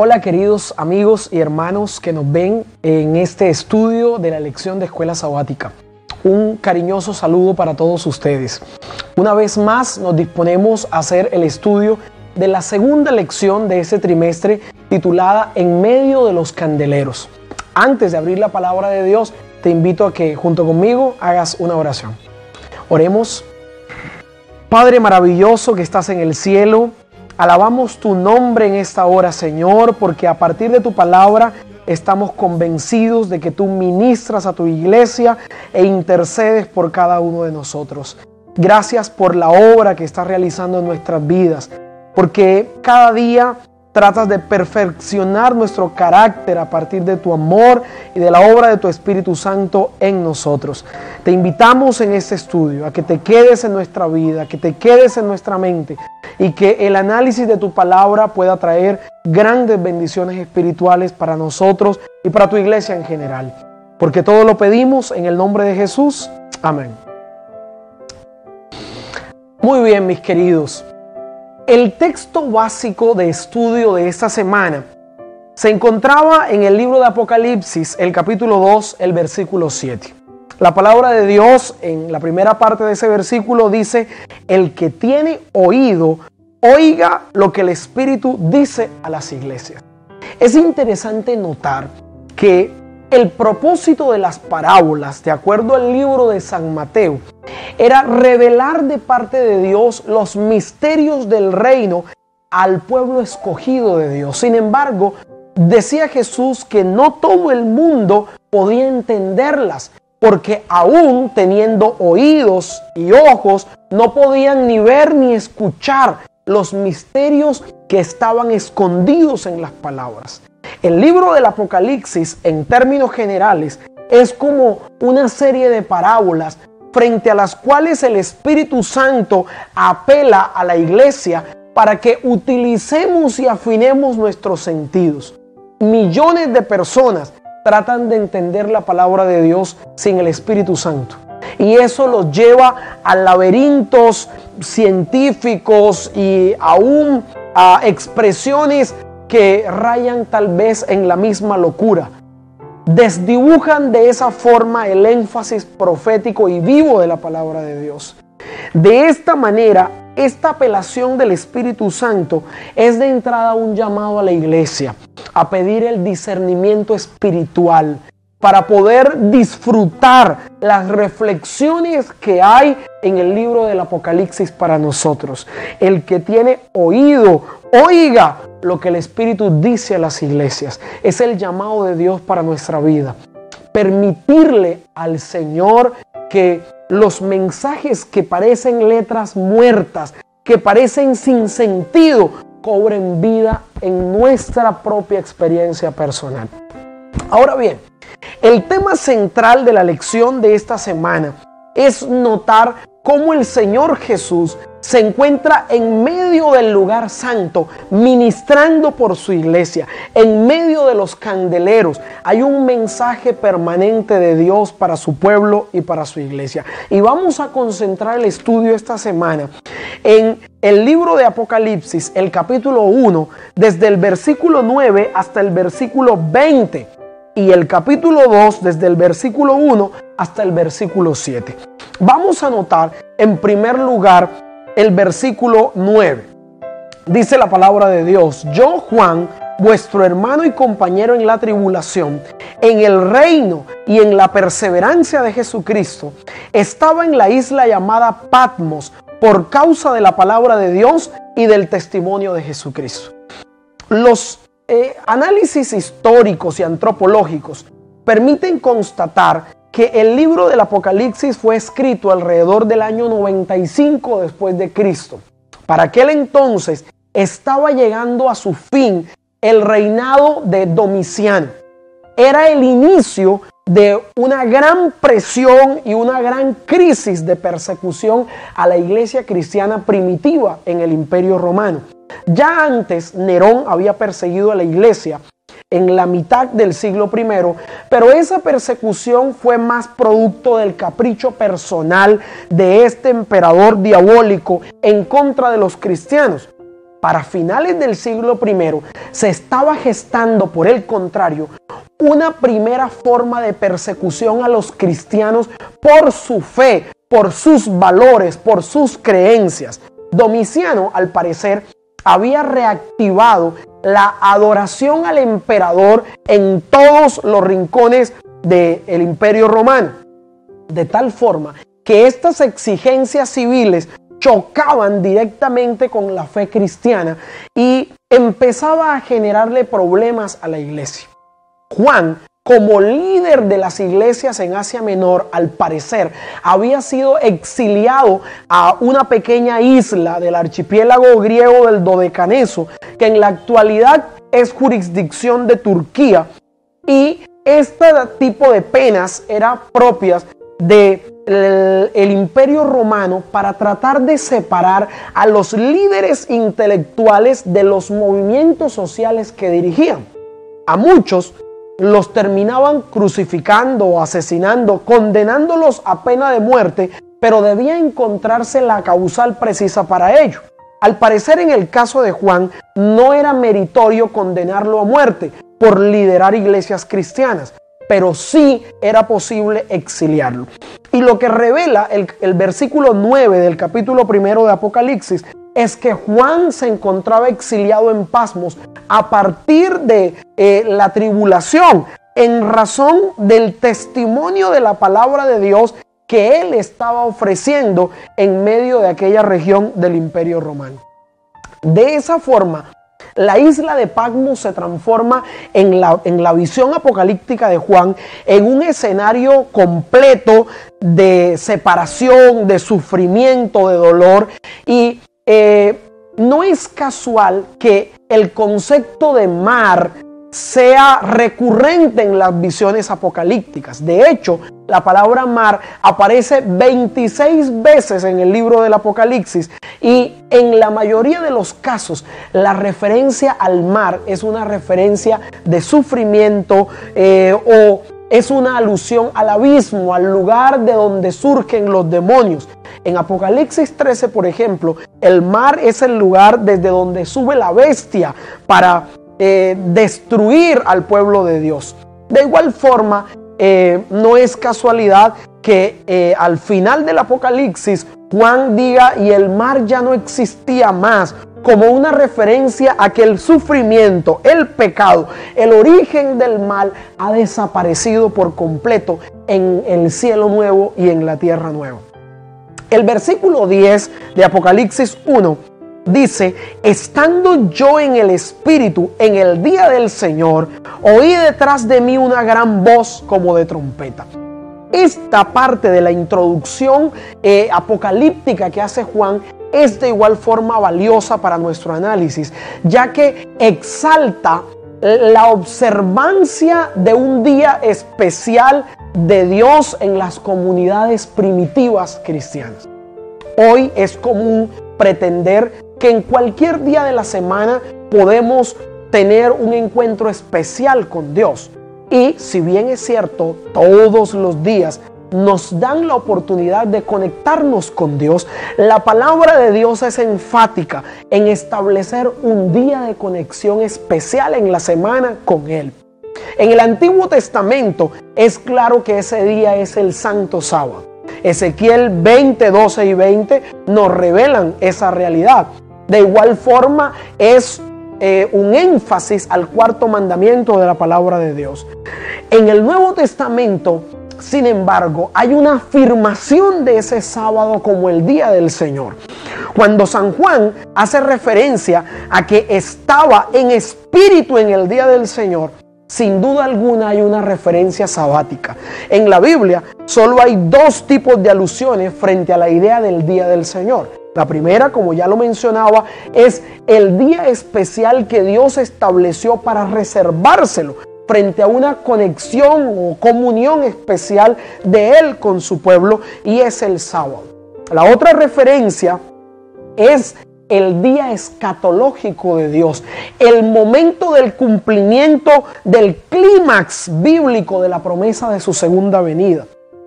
Hola queridos amigos y hermanos que nos ven en este estudio de la lección de Escuela Sabática. Un cariñoso saludo para todos ustedes. Una vez más nos disponemos a hacer el estudio de la segunda lección de este trimestre titulada En medio de los candeleros. Antes de abrir la palabra de Dios, te invito a que junto conmigo hagas una oración. Oremos. Padre maravilloso que estás en el cielo, alabamos tu nombre en esta hora, Señor, porque a partir de tu palabra estamos convencidos de que tú ministras a tu iglesia e intercedes por cada uno de nosotros. Gracias por la obra que estás realizando en nuestras vidas, porque cada día tratas de perfeccionar nuestro carácter a partir de tu amor y de la obra de tu Espíritu Santo en nosotros. Te invitamos en este estudio a que te quedes en nuestra vida, que te quedes en nuestra mente y que el análisis de tu palabra pueda traer grandes bendiciones espirituales para nosotros y para tu iglesia en general. Porque todo lo pedimos en el nombre de Jesús. Amén. Muy bien, mis queridos. El texto básico de estudio de esta semana se encontraba en el libro de Apocalipsis, el capítulo 2, el versículo 7. La palabra de Dios en la primera parte de ese versículo dice: el que tiene oído, oiga lo que el Espíritu dice a las iglesias. Es interesante notar que el propósito de las parábolas, de acuerdo al libro de San Mateo, era revelar de parte de Dios los misterios del reino al pueblo escogido de Dios. Sin embargo, decía Jesús que no todo el mundo podía entenderlas, porque aún teniendo oídos y ojos, no podían ni ver ni escuchar los misterios que estaban escondidos en las palabras. El libro del Apocalipsis, en términos generales, es como una serie de parábolas frente a las cuales el Espíritu Santo apela a la iglesia para que utilicemos y afinemos nuestros sentidos. Millones de personas tratan de entender la palabra de Dios sin el Espíritu Santo. Y eso los lleva a laberintos científicos y aún a expresiones que rayan tal vez en la misma locura. Desdibujan de esa forma el énfasis profético y vivo de la palabra de Dios. De esta manera, esta apelación del Espíritu Santo es de entrada un llamado a la iglesia a pedir el discernimiento espiritual para poder disfrutar las reflexiones que hay en el libro del Apocalipsis para nosotros. El que tiene oído, oiga lo que el Espíritu dice a las iglesias. Es el llamado de Dios para nuestra vida. Permitirle al Señor que los mensajes que parecen letras muertas, que parecen sin sentido, cobren vida en nuestra propia experiencia personal. Ahora bien, el tema central de la lección de esta semana es notar cómo el Señor Jesús se encuentra en medio del lugar santo, ministrando por su iglesia, en medio de los candeleros. Hay un mensaje permanente de Dios para su pueblo y para su iglesia. Y vamos a concentrar el estudio esta semana en el libro de Apocalipsis, el capítulo 1, desde el versículo 9 hasta el versículo 20. Y el capítulo 2 desde el versículo 1 hasta el versículo 7. Vamos a notar en primer lugar el versículo 9. Dice la palabra de Dios: yo, Juan, vuestro hermano y compañero en la tribulación, en el reino y en la perseverancia de Jesucristo, estaba en la isla llamada Patmos por causa de la palabra de Dios y del testimonio de Jesucristo. Los análisis históricos y antropológicos permiten constatar que el libro del Apocalipsis fue escrito alrededor del año 95 después de Cristo. Para aquel entonces estaba llegando a su fin el reinado de Domiciano. Era el inicio de una gran presión y una gran crisis de persecución a la iglesia cristiana primitiva en el Imperio Romano. Ya antes Nerón había perseguido a la iglesia en la mitad del siglo I, pero esa persecución fue más producto del capricho personal de este emperador diabólico en contra de los cristianos. para finales del siglo I, se estaba gestando, por el contrario, una primera forma de persecución a los cristianos por su fe, por sus valores, por sus creencias. Domiciano, al parecer, había reactivado la adoración al emperador en todos los rincones del Imperio Romano, de tal forma que estas exigencias civiles chocaban directamente con la fe cristiana y empezaba a generarle problemas a la iglesia. Juan, como líder de las iglesias en Asia Menor, al parecer había sido exiliado a una pequeña isla del archipiélago griego del Dodecaneso, que en la actualidad es jurisdicción de Turquía, y este tipo de penas eran propias del Imperio Romano para tratar de separar a los líderes intelectuales de los movimientos sociales que dirigían. A muchos los terminaban crucificando o asesinando, condenándolos a pena de muerte, pero debía encontrarse la causal precisa para ello. Al parecer, en el caso de Juan, no era meritorio condenarlo a muerte por liderar iglesias cristianas, pero sí era posible exiliarlo. Y lo que revela el versículo 9 del capítulo 1 de Apocalipsis es que Juan se encontraba exiliado en Patmos a partir de la tribulación, en razón del testimonio de la palabra de Dios que él estaba ofreciendo en medio de aquella región del Imperio Romano. De esa forma, la isla de Patmos se transforma en la visión apocalíptica de Juan en un escenario completo de separación, de sufrimiento, de dolor. Y no es casual que el concepto de mar sea recurrente en las visiones apocalípticas. De hecho, la palabra mar aparece 26 veces en el libro del Apocalipsis, y en la mayoría de los casos la referencia al mar es una referencia de sufrimiento o es una alusión al abismo, al lugar de donde surgen los demonios. En Apocalipsis 13, por ejemplo, el mar es el lugar desde donde sube la bestia para destruir al pueblo de Dios. De igual forma, no es casualidad que al final del Apocalipsis Juan diga y el mar ya no existía más, como una referencia a que el sufrimiento, el pecado, el origen del mal ha desaparecido por completo en el cielo nuevo y en la tierra nueva. El versículo 10 de Apocalipsis 1 dice: estando yo en el Espíritu en el día del Señor, oí detrás de mí una gran voz como de trompeta. Esta parte de la introducción apocalíptica que hace Juan es de igual forma valiosa para nuestro análisis, ya que exalta la observancia de un día especial de Dios en las comunidades primitivas cristianas. Hoy es común pretender que en cualquier día de la semana podemos tener un encuentro especial con Dios. Y si bien es cierto, todos los días nos dan la oportunidad de conectarnos con Dios, la palabra de Dios es enfática en establecer un día de conexión especial en la semana con Él. En el Antiguo Testamento es claro que ese día es el Santo Sábado. Ezequiel 20, 12 y 20 nos revelan esa realidad. De igual forma es un énfasis al cuarto mandamiento de la palabra de Dios. En el Nuevo Testamento, sin embargo, hay una afirmación de ese sábado como el día del Señor. Cuando San Juan hace referencia a que estaba en espíritu en el día del Señor, sin duda alguna hay una referencia sabática. En la Biblia solo hay dos tipos de alusiones frente a la idea del día del Señor. La primera, como ya lo mencionaba, es el día especial que Dios estableció para reservárselo frente a una conexión o comunión especial de Él con su pueblo, y es el sábado. La otra referencia es el día escatológico de Dios, el momento del cumplimiento del clímax bíblico de la promesa de su segunda venida.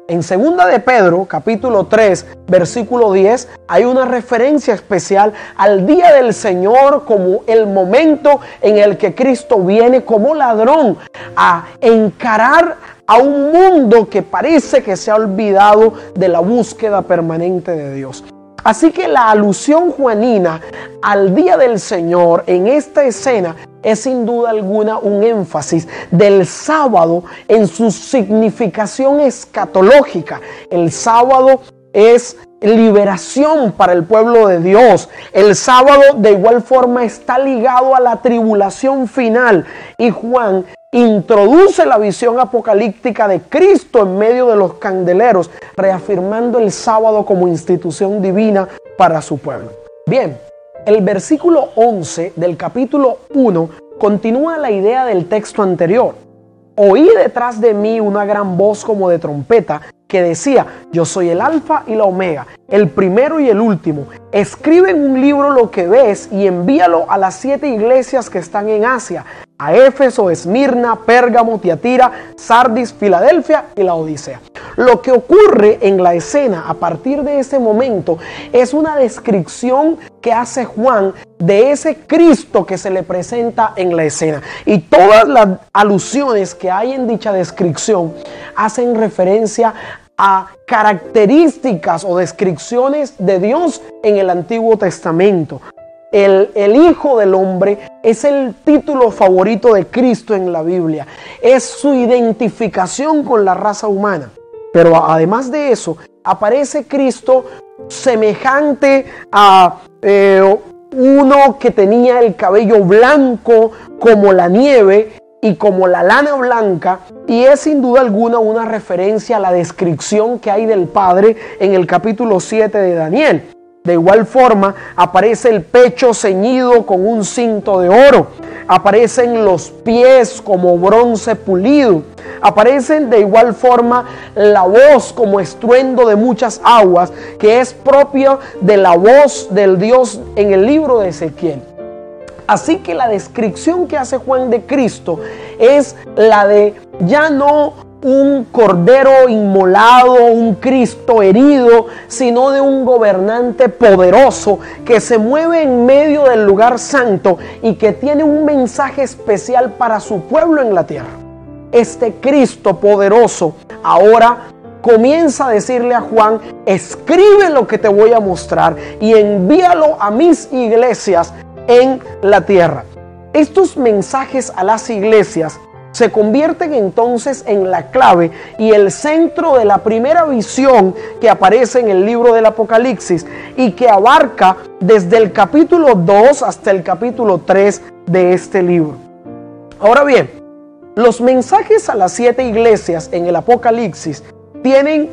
En 2 de Pedro, capítulo 3, versículo 10, hay una referencia especial al día del Señor como el momento en el que Cristo viene como ladrón a encarar a un mundo que parece que se ha olvidado de la búsqueda permanente de Dios. Así que la alusión juanina al día del Señor en esta escena es sin duda alguna un énfasis del sábado en su significación escatológica. El sábado es liberación para el pueblo de Dios. El sábado de igual forma está ligado a la tribulación final, y Juan introduce la visión apocalíptica de Cristo en medio de los candeleros, reafirmando el sábado como institución divina para su pueblo. Bien, el versículo 11 del capítulo 1 continúa la idea del texto anterior. Oí detrás de mí una gran voz como de trompeta que decía: yo soy el alfa y la omega, el primero y el último. Escribe en un libro lo que ves y envíalo a las 7 iglesias que están en Asia: a Éfeso, Esmirna, Pérgamo, Tiatira, Sardis, Filadelfia y la Odisea. Lo que ocurre en la escena a partir de ese momento es una descripción que hace Juan de ese Cristo que se le presenta en la escena. Y todas las alusiones que hay en dicha descripción hacen referencia a características o descripciones de Dios en el Antiguo Testamento. El Hijo del Hombre es el título favorito de Cristo en la Biblia. Es su identificación con la raza humana. Pero además de eso, aparece Cristo semejante a uno que tenía el cabello blanco como la nieve y como la lana blanca, y es sin duda alguna una referencia a la descripción que hay del Padre en el capítulo 7 de Daniel. De igual forma, aparece el pecho ceñido con un cinto de oro. Aparecen los pies como bronce pulido. Aparecen de igual forma la voz como estruendo de muchas aguas, que es propia de la voz del Dios en el libro de Ezequiel. Así que la descripción que hace Juan de Cristo es la de ya no un cordero inmolado, un Cristo herido, sino de un gobernante poderoso que se mueve en medio del lugar santo y que tiene un mensaje especial para su pueblo en la tierra. Este Cristo poderoso ahora comienza a decirle a Juan: escribe lo que te voy a mostrar y envíalo a mis iglesias en la tierra. Estos mensajes a las iglesias se convierten entonces en la clave y el centro de la primera visión que aparece en el libro del Apocalipsis y que abarca desde el capítulo 2 hasta el capítulo 3 de este libro. Ahora bien, los mensajes a las 7 iglesias en el Apocalipsis tienen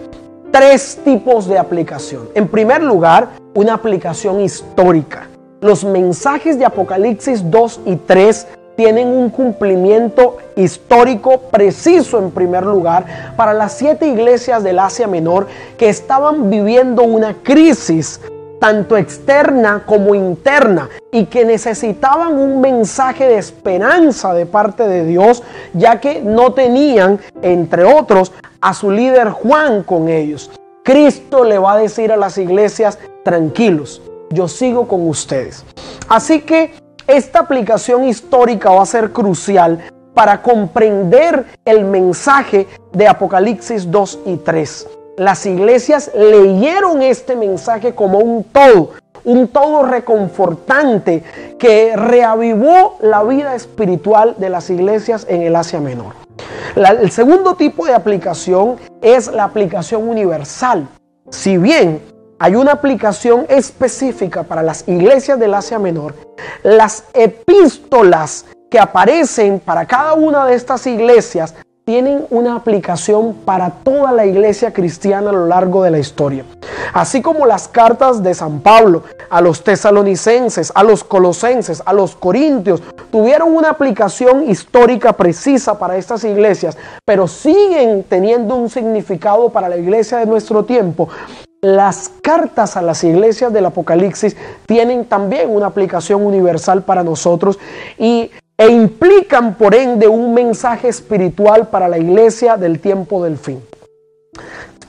3 tipos de aplicación. En primer lugar, una aplicación histórica. Los mensajes de Apocalipsis 2 y 3 tienen un cumplimiento histórico preciso en primer lugar para las 7 iglesias del Asia Menor que estaban viviendo una crisis tanto externa como interna y que necesitaban un mensaje de esperanza de parte de Dios, ya que no tenían, entre otros, a su líder Juan con ellos. Cristo le va a decir a las iglesias: tranquilos, yo sigo con ustedes. Así que esta aplicación histórica va a ser crucial para comprender el mensaje de Apocalipsis 2 y 3. Las iglesias leyeron este mensaje como un todo reconfortante que reavivó la vida espiritual de las iglesias en el Asia Menor. El segundo tipo de aplicación es la aplicación universal. Si bien hay una aplicación específica para las iglesias del Asia Menor, las epístolas que aparecen para cada una de estas iglesias tienen una aplicación para toda la iglesia cristiana a lo largo de la historia. Así como las cartas de San Pablo a los tesalonicenses, a los colosenses, a los corintios, tuvieron una aplicación histórica precisa para estas iglesias, pero siguen teniendo un significado para la iglesia de nuestro tiempo. Las cartas a las iglesias del Apocalipsis tienen también una aplicación universal para nosotros e implican por ende un mensaje espiritual para la iglesia del tiempo del fin.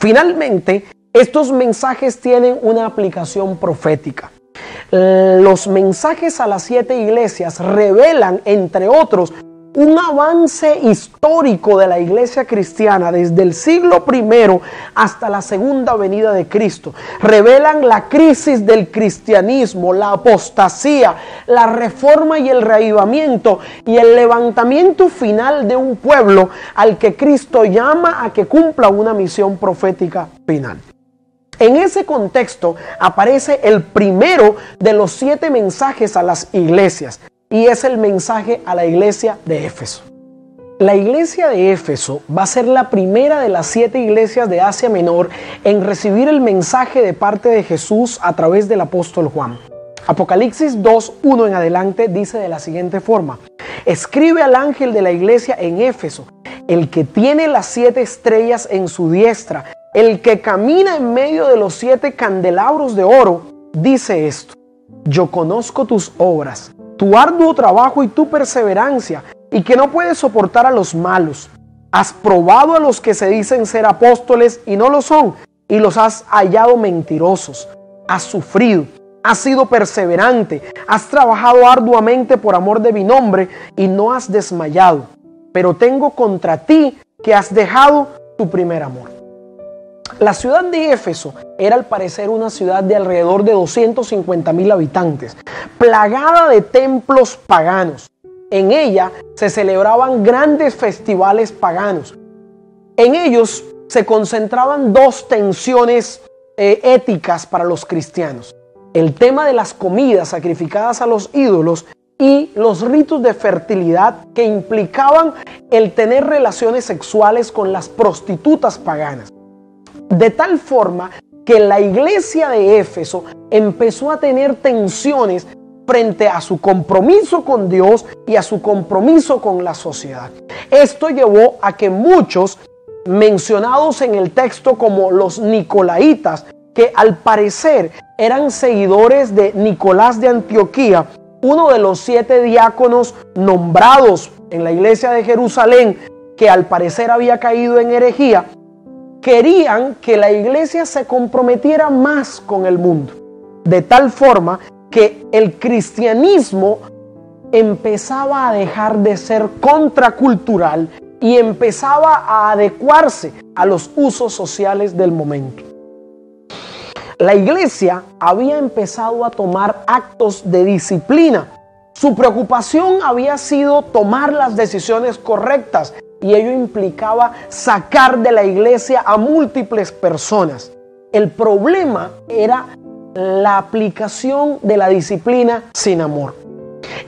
Finalmente, estos mensajes tienen una aplicación profética. Los mensajes a las 7 iglesias revelan, entre otros, un avance histórico de la iglesia cristiana desde el siglo I hasta la segunda venida de Cristo. Revelan la crisis del cristianismo, la apostasía, la reforma y el reavivamiento y el levantamiento final de un pueblo al que Cristo llama a que cumpla una misión profética final. En ese contexto aparece el primero de los 7 mensajes a las iglesias, y es el mensaje a la iglesia de Éfeso. La iglesia de Éfeso va a ser la primera de las 7 iglesias de Asia Menor en recibir el mensaje de parte de Jesús a través del apóstol Juan. Apocalipsis 2:1 en adelante dice de la siguiente forma: escribe al ángel de la iglesia en Éfeso, el que tiene las 7 estrellas en su diestra, el que camina en medio de los 7 candelabros de oro, dice esto: yo conozco tus obras, tu arduo trabajo y tu perseverancia, y que no puedes soportar a los malos. Has probado a los que se dicen ser apóstoles y no lo son, y los has hallado mentirosos. Has sufrido, has sido perseverante, has trabajado arduamente por amor de mi nombre y no has desmayado. Pero tengo contra ti que has dejado tu primer amor. La ciudad de Éfeso era al parecer una ciudad de alrededor de 250,000 habitantes, plagada de templos paganos. En ella se celebraban grandes festivales paganos. En ellos se concentraban 2 tensiones éticas para los cristianos: el tema de las comidas sacrificadas a los ídolos y los ritos de fertilidad que implicaban el tener relaciones sexuales con las prostitutas paganas. De tal forma que la iglesia de Éfeso empezó a tener tensiones frente a su compromiso con Dios y a su compromiso con la sociedad. Esto llevó a que muchos mencionados en el texto como los nicolaitas, que al parecer eran seguidores de Nicolás de Antioquía, uno de los 7 diáconos nombrados en la iglesia de Jerusalén, que al parecer había caído en herejía, querían que la iglesia se comprometiera más con el mundo, de tal forma que el cristianismo empezaba a dejar de ser contracultural y empezaba a adecuarse a los usos sociales del momento. La iglesia había empezado a tomar actos de disciplina. Su preocupación había sido tomar las decisiones correctas, y ello implicaba sacar de la iglesia a múltiples personas. El problema era la aplicación de la disciplina sin amor.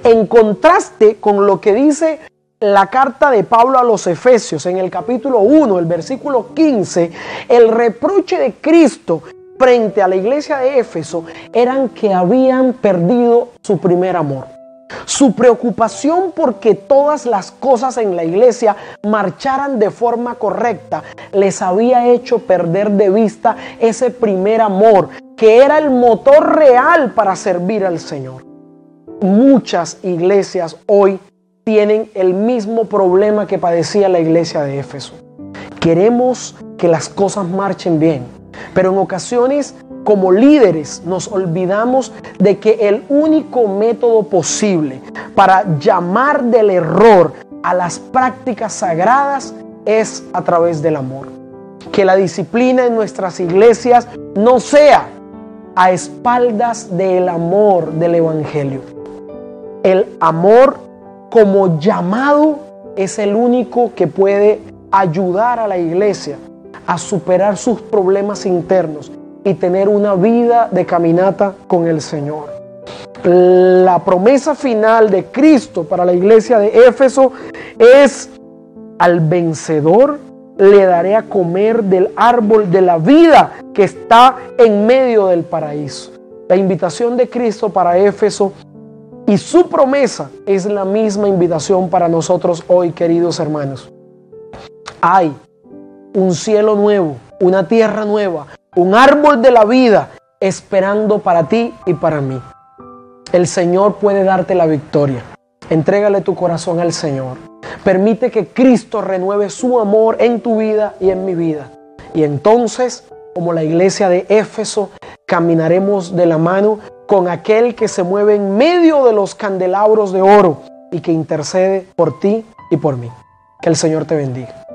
En contraste con lo que dice la carta de Pablo a los Efesios en el capítulo 1, el versículo 15, el reproche de Cristo frente a la iglesia de Éfeso eran que habían perdido su primer amor. Su preocupación porque todas las cosas en la iglesia marcharan de forma correcta les había hecho perder de vista ese primer amor, que era el motor real para servir al Señor. Muchas iglesias hoy tienen el mismo problema que padecía la iglesia de Éfeso. Queremos que las cosas marchen bien, pero en ocasiones, como líderes, nos olvidamos de que el único método posible para llamar del error a las prácticas sagradas es a través del amor. Que la disciplina en nuestras iglesias no sea a espaldas del amor del evangelio. El amor como llamado es el único que puede ayudar a la iglesia a superar sus problemas internos y tener una vida de caminata con el Señor. La promesa final de Cristo para la iglesia de Éfeso es: al vencedor le daré a comer del árbol de la vida que está en medio del paraíso. La invitación de Cristo para Éfeso y su promesa es la misma invitación para nosotros hoy, queridos hermanos. Hay un cielo nuevo, una tierra nueva, un árbol de la vida esperando para ti y para mí. El Señor puede darte la victoria. Entrégale tu corazón al Señor. Permite que Cristo renueve su amor en tu vida y en mi vida. Y entonces, como la iglesia de Éfeso, caminaremos de la mano con aquel que se mueve en medio de los candelabros de oro y que intercede por ti y por mí. Que el Señor te bendiga.